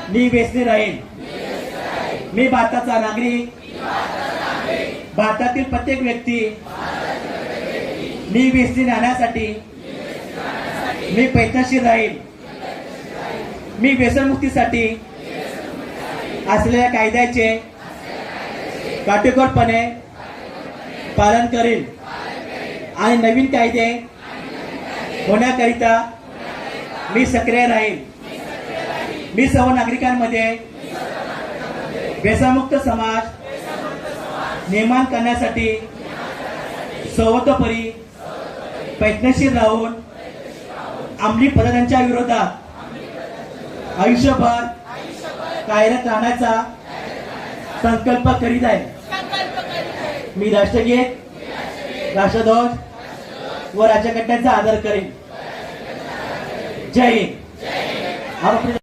मी व्यसनी राहीन। मी भारताचा नागरिक, भारतातील प्रत्येक व्यक्ती मी व्यसनी राहण्यासाठी मी प्रयत्नशील राहील। मी व्यसनमुक्तीसाठी असलेल्या कायद्याचे काटेकोरपणे पालन करेल आणि नवीन कायदे होण्याकरिता मी सक्रिय राहील। मी सर्व नागरिकांमध्ये व्यसनमुक्त समाज निर्माण करण्यासाठी सर्वतोपरी प्रयत्नशील राहून अंमली पदार्थांच्या विरोधात आयुष्यभर कार्यरत राहण्याचा संकल्प करीत आहे। मी राष्ट्रगीत, राष्ट्रध्वज व राज्यघटनेचा आदर करेन। जय हिंद।